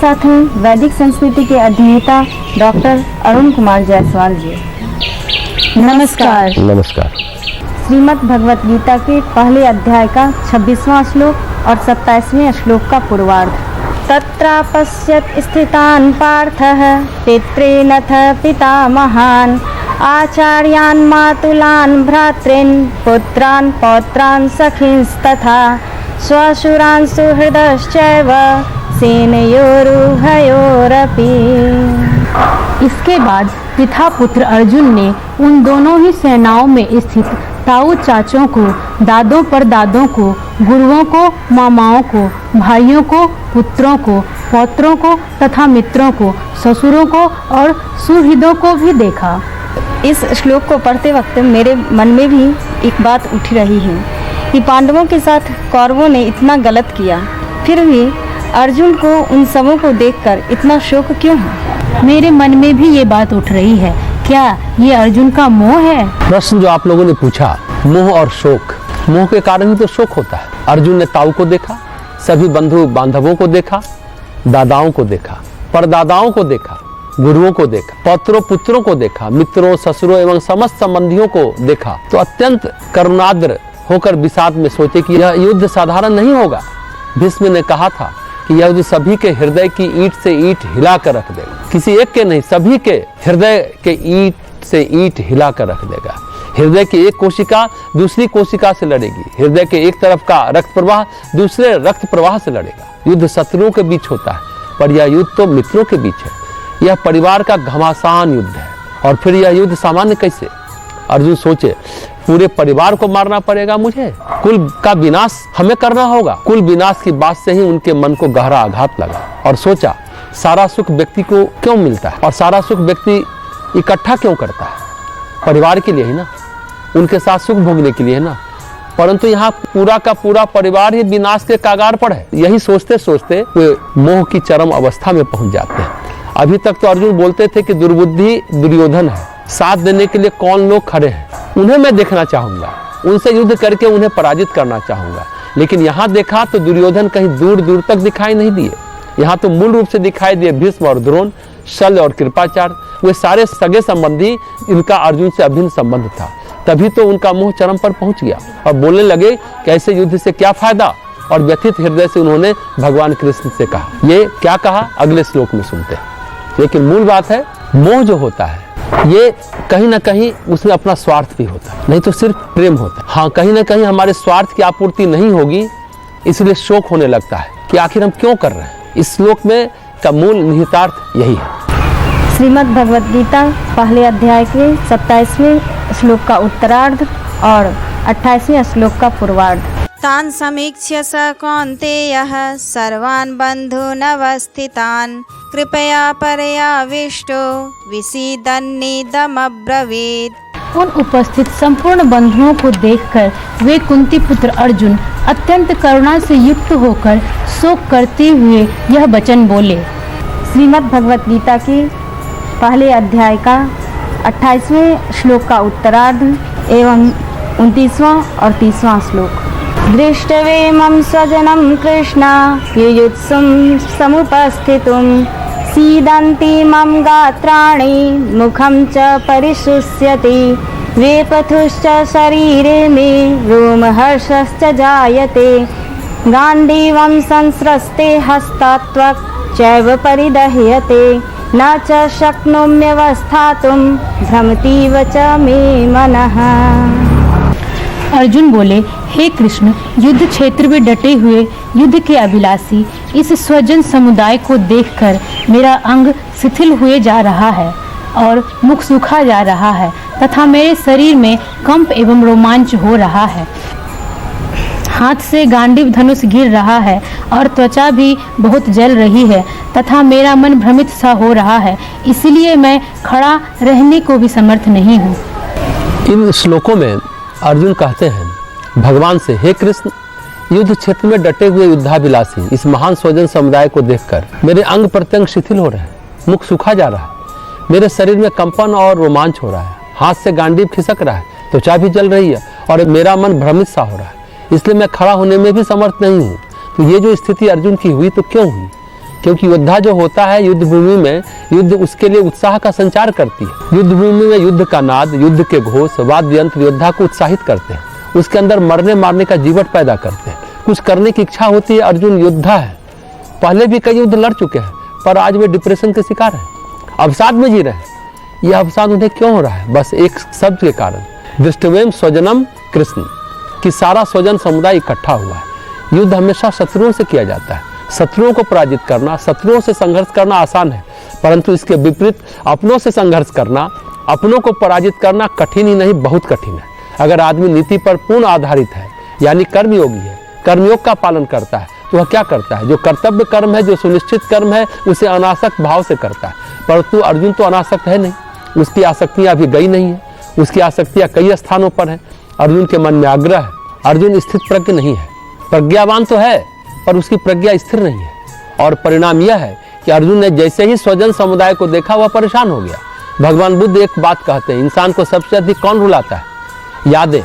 साथ हैं वैदिक संस्कृति के अध्येता डॉक्टर अरुण कुमार जायसवाल जी। नमस्कार। नमस्कार। श्रीमद् भगवत गीता के पहले अध्याय का 26वां श्लोक और 27वें श्लोक का पूर्वार्ध। तत्रापश्यत् स्थितान् पार्थः पितॄनथ पितामहान् आचार्यान् मातुलान् भ्रातॄन् पुत्रान् पौत्रान् सखींस्तथा श्वशुरान् सुहृदश्चैव सेनयोरुभयोरपि। इसके बाद पिता पुत्र अर्जुन ने उन दोनों ही सेनाओं में स्थित ताऊ चाचों को, दादों परदादों को, गुरुओं को, मामाओं को, भाइयों को, पुत्रों को, पौत्रों को तथा मित्रों को, ससुरों को और सुहृदों को भी देखा। इस श्लोक को पढ़ते वक्त मेरे मन में भी एक बात उठ रही है कि पांडवों के साथ कौरवों ने इतना गलत किया, फिर भी अर्जुन को उन सबों को देखकर इतना शोक क्यों है? मेरे मन में भी ये बात उठ रही है, क्या ये अर्जुन का मोह है? प्रश्न जो आप लोगों ने पूछा, मोह और शोक, मोह के कारण ही तो शोक होता है। अर्जुन ने ताऊ को देखा, सभी बंधु बांधवों को देखा, दादाओं को देखा, परदादाओं को देखा, गुरुओं को देखा, पौत्रों पुत्रों को देखा, मित्रों ससुरों एवं समस्त संबंधियों को देखा, तो अत्यंत करुणाद्र होकर विषाद में सोचे कि यह युद्ध साधारण नहीं होगा। भीष्म ने कहा था कि यह युद्ध सभी के हृदय की ईंट से ईंट हिला कर रख देगा, किसी एक के नहीं, सभी के हृदय के ईंट से ईंट हिला कर रख देगा। हृदय की एक कोशिका दूसरी कोशिका से लड़ेगी, हृदय के एक तरफ का रक्त प्रवाह दूसरे रक्त प्रवाह से लड़ेगा। युद्ध शत्रुओं के बीच होता है, पर यह युद्ध तो मित्रों के बीच है। यह परिवार का घमासान युद्ध है, और फिर यह युद्ध सामान्य कैसे? अर्जुन सोचे, पूरे परिवार को मारना पड़ेगा मुझे, कुल का विनाश हमें करना होगा। कुल विनाश की बात से ही उनके मन को गहरा आघात लगा और सोचा, सारा सुख व्यक्ति को क्यों मिलता है और सारा सुख व्यक्ति इकट्ठा क्यों करता है? परिवार के लिए ही ना, उनके साथ सुख भोगने के लिए है ना, परंतु यहाँ पूरा का पूरा परिवार ही विनाश के कागार पर है। यही सोचते सोचते वे मोह की चरम अवस्था में पहुंच जाते हैं। अभी तक तो अर्जुन बोलते थे कि दुर्बुद्धि दुर्योधन है, साथ देने के लिए कौन लोग खड़े हैं, उन्हें मैं देखना चाहूंगा, उनसे युद्ध करके उन्हें पराजित करना चाहूंगा। लेकिन यहाँ देखा तो दुर्योधन कहीं दूर दूर तक दिखाई नहीं दिए। यहाँ तो मूल रूप से दिखाई दिए भीष्म और द्रोण, शल्य और कृपाचार्य, वे सारे सगे संबंधी, इनका अर्जुन से अभिन्न संबंध था। तभी तो उनका मोह चरम पर पहुंच गया और बोलने लगे कि ऐसे युद्ध से क्या फायदा, और व्यथित हृदय से उन्होंने भगवान कृष्ण से कहा। ये क्या कहा अगले श्लोक में सुनते हैं। लेकिन मूल बात है, मोह जो होता है ये कहीं ना कहीं उसमें अपना स्वार्थ भी होता है, नहीं तो सिर्फ प्रेम होता है। हाँ, कहीं ना कहीं हमारे स्वार्थ की आपूर्ति नहीं होगी, इसलिए शोक होने लगता है कि आखिर हम क्यों कर रहे हैं। इस श्लोक में का मूल निहितार्थ यही है। श्रीमद् भगवत गीता पहले अध्याय के 27वें श्लोक का उत्तरार्ध और 28वें श्लोक का पूर्वार्ध। तान् समीक्ष्य स कौन्तेयः सर्वान् बन्धूनवस्थितान् कृपया परयाविष्टो विसीदन्निदमब्रवीत्। उन उपस्थित संपूर्ण बंधुओं को देखकर वे कुंती पुत्र अर्जुन अत्यंत करुणा से युक्त होकर शोक करते हुए यह वचन बोले। श्रीमद् भगवत गीता के पहले अध्याय का 28वें श्लोक का उत्तरार्ध एवं 29वां और 30वां श्लोक। दृष्टवेमं स्वजनं कृष्ण युयुत्सुं समुपस्थितुं सीदन्ति मम गात्राणि मुखं च परिशुष्यति वेपथुश्च शरीरे मे रोमहर्षश्च जायते गाण्डीवं संस्रस्ते हस्तात्वक् चैव परिदह्यते न च शक्नोम्यवस्थातुं भ्रमतीव च मे मनः। अर्जुन बोले, हे कृष्ण, युद्ध क्षेत्र में डटे हुए युद्ध के अभिलाषी इस स्वजन समुदाय को देखकर मेरा अंग शिथिल हुए जा रहा है और मुख सूखा जा रहा है तथा मेरे शरीर में कंप एवं रोमांच हो रहा है। हाथ से गांडीव धनुष गिर रहा है और त्वचा भी बहुत जल रही है तथा मेरा मन भ्रमित सा हो रहा है, इसलिए मैं खड़ा रहने को भी समर्थ नहीं हूँ। इन श्लोकों में अर्जुन कहते हैं भगवान से, हे कृष्ण, युद्ध क्षेत्र में डटे हुए युद्धाभिलाषी इस महान स्वजन समुदाय को देखकर मेरे अंग प्रत्यंग शिथिल हो रहे हैं, मुख सूखा जा रहा है, मेरे शरीर में कंपन और रोमांच हो रहा है, हाथ से गांडीव खिसक रहा है, त्वचा भी जल रही है और मेरा मन भ्रमित सा हो रहा है, इसलिए मैं खड़ा होने में भी समर्थ नहीं हूँ। तो ये जो स्थिति अर्जुन की हुई तो क्यों हुई? क्योंकि योद्धा जो होता है युद्ध भूमि में, युद्ध उसके लिए उत्साह का संचार करती है। युद्ध भूमि में युद्ध का नाद, युद्ध के घोष, वाद्य यंत्र योद्धा को उत्साहित करते हैं, उसके अंदर मरने मारने का जीवट पैदा करते हैं, कुछ करने की इच्छा होती है। अर्जुन योद्धा है, पहले भी कई युद्ध लड़ चुके हैं, पर आज वे डिप्रेशन के शिकार हैं, अवसाद में जी रहे हैं। यह अवसाद उन्हें क्यों हो रहा है? बस एक शब्द के कारण, दृष्टवेम स्वजनम कृष्ण, कि सारा स्वजन समुदाय इकट्ठा हुआ है। युद्ध हमेशा शत्रुओं से किया जाता है। शत्रुओं को पराजित करना, शत्रुओं से संघर्ष करना आसान है, परंतु इसके विपरीत अपनों से संघर्ष करना, अपनों को पराजित करना कठिन ही नहीं बहुत कठिन है। अगर आदमी नीति पर पूर्ण आधारित है, यानी कर्मयोगी है, कर्मयोग का पालन करता है, तो वह क्या करता है? जो कर्तव्य कर्म है, जो सुनिश्चित कर्म है, उसे अनासक्त भाव से करता है। परंतु अर्जुन तो अनासक्त है नहीं, उसकी आसक्तियां अभी गई नहीं है, उसकी आसक्तियां कई स्थानों पर है। अर्जुन के मन में आग्रह है, अर्जुन स्थित प्रज्ञ नहीं है, प्रज्ञावान तो है पर उसकी प्रज्ञा स्थिर नहीं है। और परिणाम यह है कि अर्जुन ने जैसे ही स्वजन समुदाय को देखा वह परेशान हो गया। भगवान बुद्ध एक बात कहते हैं, इंसान को सबसे अधिक कौन रुलाता है? यादें।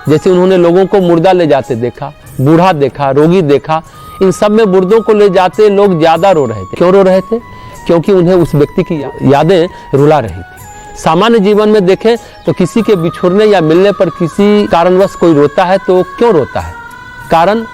जैसे उन्होंने लोगों को मुर्दा ले जाते देखा, बूढ़ा देखा, रोगी देखा, इन सब में मुर्दों को ले जाते लोग ज्यादा रो रहे थे। क्यों रो रहे थे? क्योंकि उन्हें उस व्यक्ति की यादें रुला रही थी। सामान्य जीवन में देखें तो किसी के बिछुड़ने या मिलने पर किसी कारणवश कोई रोता है तो क्यों रोता है? कारण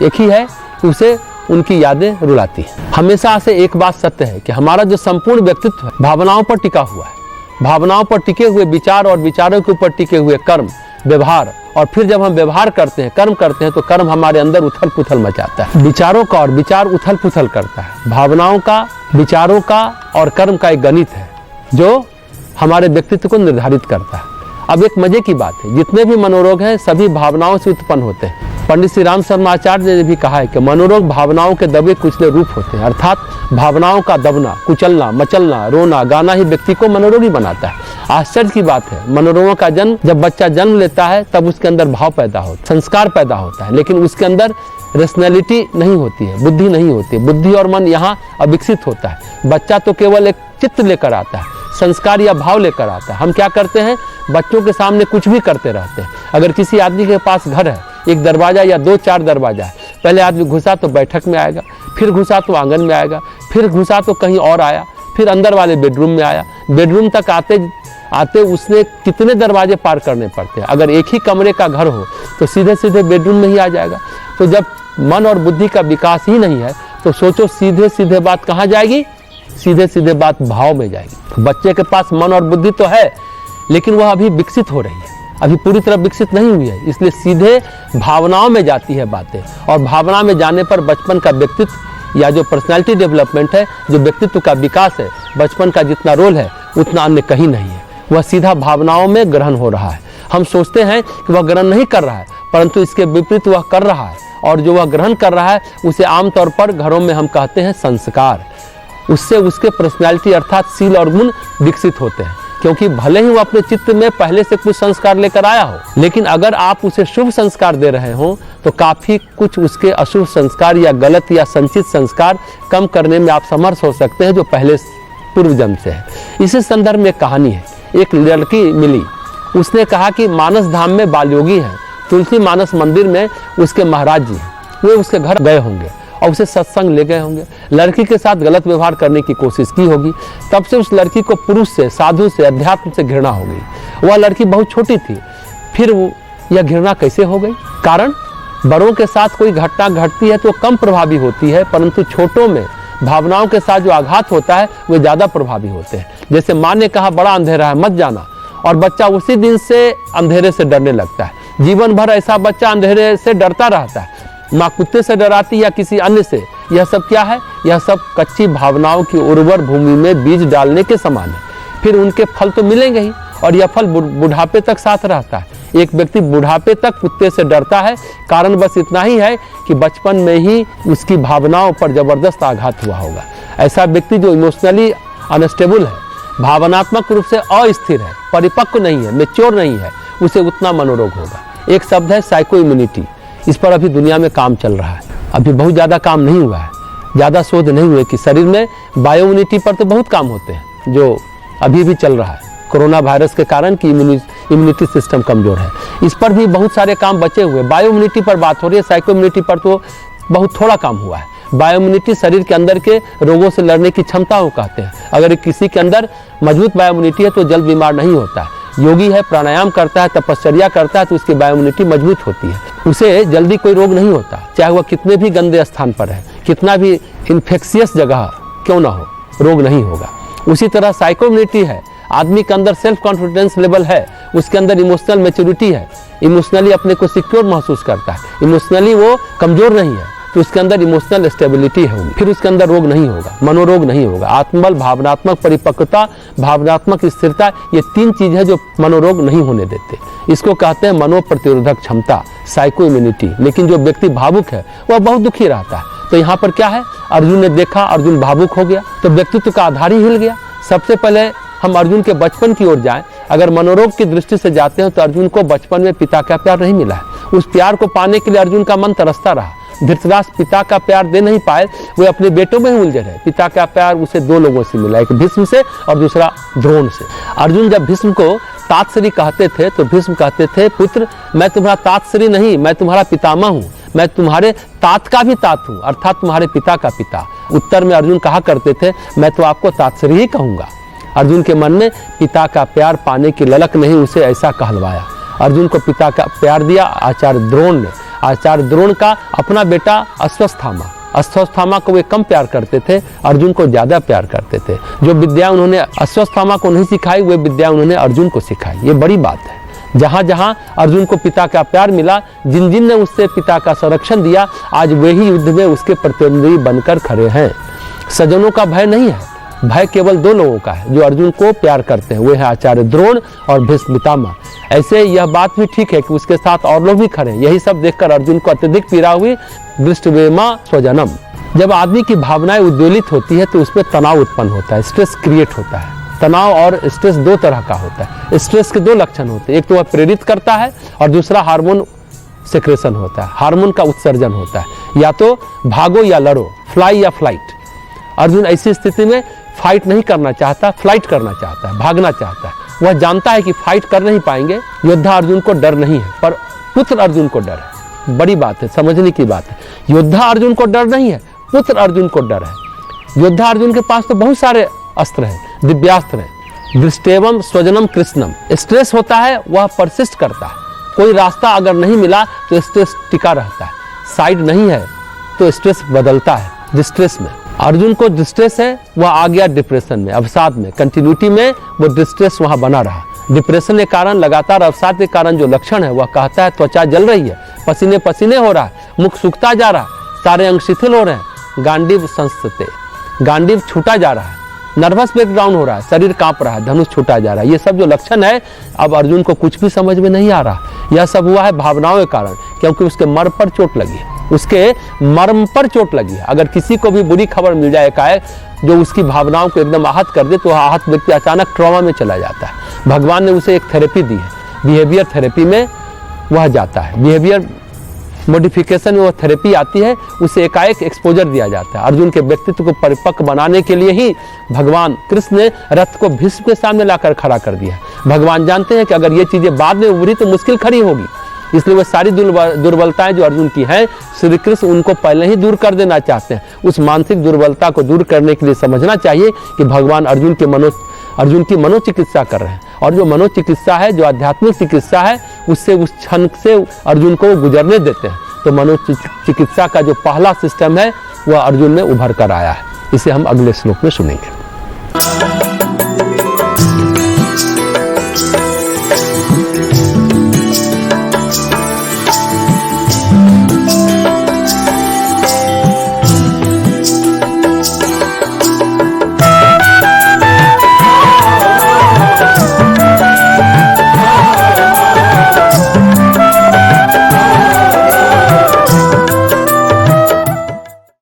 एक ही है कि उसे उनकी यादें रुलाती हैं। हमेशा से एक बात सत्य है कि हमारा जो संपूर्ण व्यक्तित्व है भावनाओं पर टिका हुआ है। भावनाओं पर टिके हुए विचार और विचारों के ऊपर टिके हुए कर्म, व्यवहार, और फिर जब हम व्यवहार करते हैं, कर्म करते हैं, तो कर्म हमारे अंदर उथल पुथल मचाता है। विचारों का और विचार उथल पुथल करता है। भावनाओं का, विचारों का और कर्म का एक गणित है जो हमारे व्यक्तित्व को निर्धारित करता है। अब एक मजे की बात है, जितने भी मनोरोग हैं सभी भावनाओं से उत्पन्न होते हैं। पंडित श्री राम शर्मा आचार्य ने भी कहा है कि मनोरोग भावनाओं के दबे कुचले रूप होते हैं, अर्थात भावनाओं का दबना, कुचलना, मचलना, रोना, गाना ही व्यक्ति को मनोरोगी बनाता है। आश्चर्य की बात है, मनोरोगों का जन्म, जब बच्चा जन्म लेता है तब उसके अंदर भाव पैदा होता है, संस्कार पैदा होता है, लेकिन उसके अंदर रेशनैलिटी नहीं होती है, बुद्धि नहीं होती। बुद्धि और मन यहाँ अविकसित होता है। बच्चा तो केवल एक चित्त लेकर आता है, संस्कार या भाव लेकर आता है। हम क्या करते हैं? बच्चों के सामने कुछ भी करते रहते हैं। अगर किसी आदमी के पास घर है, एक दरवाजा या 2-4 दरवाजा है, पहले आदमी घुसा तो बैठक में आएगा, फिर घुसा तो आंगन में आएगा, फिर घुसा तो कहीं और आया, फिर अंदर वाले बेडरूम में आया। बेडरूम तक आते आते उसने कितने दरवाजे पार करने पड़ते हैं। अगर एक ही कमरे का घर हो तो सीधे सीधे बेडरूम में ही आ जाएगा। तो जब मन और बुद्धि का विकास ही नहीं है तो सोचो सीधे सीधे बात कहाँ जाएगी? सीधे सीधे बात भाव में जाएगी। बच्चे के पास मन और बुद्धि तो है, लेकिन वह अभी विकसित हो रही है, अभी पूरी तरह विकसित नहीं हुई है, इसलिए सीधे भावनाओं में जाती है बातें। और भावना में जाने पर बचपन का व्यक्तित्व या जो पर्सनालिटी डेवलपमेंट है, जो व्यक्तित्व का विकास है, बचपन का जितना रोल है उतना अन्य कहीं नहीं है। वह सीधा भावनाओं में ग्रहण हो रहा है। हम सोचते हैं कि वह ग्रहण नहीं कर रहा है, परंतु इसके विपरीत वह कर रहा है। और जो वह ग्रहण कर रहा है उसे आमतौर पर घरों में हम कहते हैं संस्कार। उससे उसके पर्सनैलिटी अर्थात सील और गुण विकसित होते हैं, क्योंकि भले ही वो अपने चित्त में पहले से कुछ संस्कार लेकर आया हो, लेकिन अगर आप उसे शुभ संस्कार दे रहे हो तो काफी कुछ उसके अशुभ संस्कार या गलत या संचित संस्कार कम करने में आप समर्थ हो सकते हैं, जो पहले पूर्व जन्म से है। इसी संदर्भ में एक कहानी है। एक लड़की मिली, उसने कहा कि मानस धाम में बाल योगी हैं, तुलसी मानस मंदिर में उसके महाराज जी हैं, वे उसके घर गए होंगे और उसे सत्संग ले गए होंगे। लड़की के साथ गलत व्यवहार करने की कोशिश की होगी। तब से उस लड़की को पुरुष से, साधु से, अध्यात्म से घृणा हो गई। वह लड़की बहुत छोटी थी, फिर यह घृणा कैसे हो गई? कारण बड़ों के साथ कोई घटना घटती है तो कम प्रभावी होती है, परंतु छोटों में भावनाओं के साथ जो आघात होता है वे ज्यादा प्रभावी होते हैं। जैसे माँ ने कहा बड़ा अंधेरा है मत जाना, और बच्चा उसी दिन से अंधेरे से डरने लगता है। जीवन भर ऐसा बच्चा अंधेरे से डरता रहता है। माँ कुत्ते से डराती या किसी अन्य से, यह सब क्या है? यह सब कच्ची भावनाओं की उर्वर भूमि में बीज डालने के समान है। फिर उनके फल तो मिलेंगे ही, और यह फल बुढ़ापे तक साथ रहता है। एक व्यक्ति बुढ़ापे तक कुत्ते से डरता है, कारण बस इतना ही है कि बचपन में ही उसकी भावनाओं पर जबरदस्त आघात हुआ होगा। ऐसा व्यक्ति जो इमोशनली अनस्टेबल है, भावनात्मक रूप से अस्थिर है, परिपक्व नहीं है, मैच्योर नहीं है, उसे उतना मनोरोग होगा। एक शब्द है साइको इम्यूनिटी। इस पर अभी दुनिया में काम चल रहा है, अभी बहुत ज़्यादा काम नहीं हुआ है, ज़्यादा शोध नहीं हुए कि शरीर में बायो इम्यूनिटी पर तो बहुत काम होते हैं, जो अभी भी चल रहा है कोरोना वायरस के कारण कि इम्यूनिटी सिस्टम कमजोर है। इस पर भी बहुत सारे काम बचे हुए। बायो इम्यूनिटी पर बात हो रही है, साइको इम्यूनिटी पर तो बहुत थोड़ा काम हुआ है। बायोइम्यूनिटी शरीर के अंदर के रोगों से लड़ने की क्षमता को कहते हैं। अगर किसी के अंदर मजबूत बायोइम्यूनिटी है तो जल्द बीमार नहीं होता है। योगी है, प्राणायाम करता है, तपश्चर्या करता है तो उसकी बायोइम्यूनिटी मजबूत होती है, उसे जल्दी कोई रोग नहीं होता, चाहे वह कितने भी गंदे स्थान पर है, कितना भी इन्फेक्शियस जगह क्यों ना हो, रोग नहीं होगा। उसी तरह साइकोइम्यूनिटी है, आदमी के अंदर सेल्फ कॉन्फिडेंस लेवल है, उसके अंदर इमोशनल मैच्योरिटी है, इमोशनली अपने को सिक्योर महसूस करता है, इमोशनली वो कमजोर नहीं है तो उसके अंदर इमोशनल स्टेबिलिटी है, फिर उसके अंदर रोग नहीं होगा, मनोरोग नहीं होगा। आत्मबल, भावनात्मक परिपक्वता, भावनात्मक स्थिरता, ये 3 चीज है जो मनोरोग नहीं होने देते। इसको कहते हैं मनोप्रतिरोधक क्षमता, साइको इम्यूनिटी। लेकिन जो व्यक्ति भावुक है वह बहुत दुखी रहता है। तो यहाँ पर क्या है, अर्जुन ने देखा, अर्जुन भावुक हो गया तो व्यक्तित्व का आधार ही हिल गया। सबसे पहले हम अर्जुन के बचपन की ओर जाएं। अगर मनोरोग की दृष्टि से जाते हैं तो अर्जुन को बचपन में पिता का प्यार नहीं मिला है। उस प्यार को पाने के लिए अर्जुन का मन तरसता रहा। धृतराष्ट्र पिता का प्यार दे नहीं पाए, वे अपने बेटों में ही उलझे रहे। पिता का प्यार उसे 2 लोगों से मिला, एक भीष्म से और दूसरा द्रोण से। अर्जुन जब भीष्म को तातश्री कहते थे तो भीष्म कहते थे, पुत्र मैं तुम्हारा तातश्री नहीं, मैं तुम्हारा पितामह हूँ, मैं तुम्हारे तात का भी तात हूँ, अर्थात तुम्हारे पिता का पिता। उत्तर में अर्जुन कहा करते थे, मैं तो आपको तातश्री ही कहूँगा। अर्जुन के मन में पिता का प्यार पाने की ललक नहीं उसे ऐसा कहलवाया। अर्जुन को पिता का प्यार दिया आचार्य द्रोण ने। आचार्य द्रोण का अपना बेटा अश्वत्थामा, अश्वत्थामा को वे कम प्यार करते थे, अर्जुन को ज्यादा प्यार करते थे। जो विद्या उन्होंने अश्वत्थामा को नहीं सिखाई वे विद्या उन्होंने अर्जुन को सिखाई। ये बड़ी बात है। जहां जहां अर्जुन को पिता का प्यार मिला, जिन जिन ने उससे पिता का संरक्षण दिया, आज वे ही युद्ध में उसके प्रतिद्वंदी बनकर खड़े हैं। सज्जनों का भय नहीं है, भय केवल 2 लोगों का है जो अर्जुन को प्यार करते हैं, वे हैं आचार्य द्रोण और भीष्म पितामह। ऐसे यह बात भी ठीक है कि उसके साथ और लोग भी खड़े हैं। यही सब देखकर अर्जुन को अत्यधिक पीड़ा हुई। दृष्टवेमा स्वजनम। जब आदमी की भावनाएं उद्वेलित होती है तो उसमें तनाव उत्पन्न होता है, स्ट्रेस क्रिएट होता है। तनाव और स्ट्रेस 2 तरह का होता है। स्ट्रेस के 2 लक्षण होते हैं, एक तो वह प्रेरित करता है और दूसरा हार्मोन सेक्रेशन होता है, हार्मोन का उत्सर्जन होता है। या तो भागो या लड़ो, फ्लाई या फ्लाइट। अर्जुन ऐसी स्थिति में फाइट नहीं करना चाहता, फ्लाइट करना चाहता है, भागना चाहता है। वह जानता है कि फाइट कर नहीं पाएंगे। योद्धा अर्जुन को डर नहीं है, पर पुत्र अर्जुन को डर है। बड़ी बात है, समझने की बात है। योद्धा अर्जुन को डर नहीं है, पुत्र अर्जुन को डर है। योद्धा अर्जुन के पास तो बहुत सारे अस्त्र हैं, दिव्यास्त्र हैं। दृष्टेवम स्वजनम कृष्णम। स्ट्रेस होता है वह परसिस्ट करता है। कोई रास्ता अगर नहीं मिला तो स्ट्रेस टिका रहता है, साइड नहीं है तो स्ट्रेस बदलता है डिस्ट्रेस में। अर्जुन को डिस्ट्रेस है, वह आ गया डिप्रेशन में, अवसाद में, कंटिन्यूटी में वो डिस्ट्रेस वहां बना रहा। डिप्रेशन के कारण, लगातार अवसाद के कारण जो लक्षण है वह कहता है त्वचा जल रही है, पसीने पसीने हो रहा है, मुख सूखता जा रहा है, सारे अंग शिथिल हो रहे हैं, गांडीव संस्थित, गांडीव छूटा जा रहा है, नर्वस ब्रेकडाउन हो रहा है, शरीर कांप रहा है, धनुष छूटा जा रहा है। ये सब जो लक्षण है अब अर्जुन को कुछ भी समझ में नहीं आ रहा। यह सब हुआ है भावनाओं के कारण, क्योंकि उसके मर्म पर चोट लगी है, उसके मर्म पर चोट लगी है। अगर किसी को भी बुरी खबर मिल जाए एकाएक जो उसकी भावनाओं को एकदम आहत कर दे तो वह आहत व्यक्ति अचानक ट्रॉमा में चला जाता है। भगवान ने उसे एक थेरेपी दी है, बिहेवियर थेरेपी में वह जाता है। बिहेवियर मॉडिफिकेशन में वह थेरेपी आती है, उसे एकाएक एक्सपोजर दिया जाता है। अर्जुन के व्यक्तित्व को परिपक्व बनाने के लिए ही भगवान कृष्ण ने रथ को भीष्म के सामने लाकर खड़ा कर दिया। भगवान जानते हैं कि अगर ये चीजें बाद में उभरी तो मुश्किल खड़ी होगी, इसलिए वह सारी दुर्बलताएं जो अर्जुन की हैं श्री कृष्ण उनको पहले ही दूर कर देना चाहते हैं। उस मानसिक दुर्बलता को दूर करने के लिए समझना चाहिए कि भगवान अर्जुन की मनोचिकित्सा कर रहे हैं, और जो मनोचिकित्सा है, जो आध्यात्मिक चिकित्सा है, उससे उस क्षण से अर्जुन को गुजरने देते हैं। तो मनोचिकित्सा का जो पहला सिस्टम है वह अर्जुन में उभर कर आया है। इसे हम अगले श्लोक में सुनेंगे।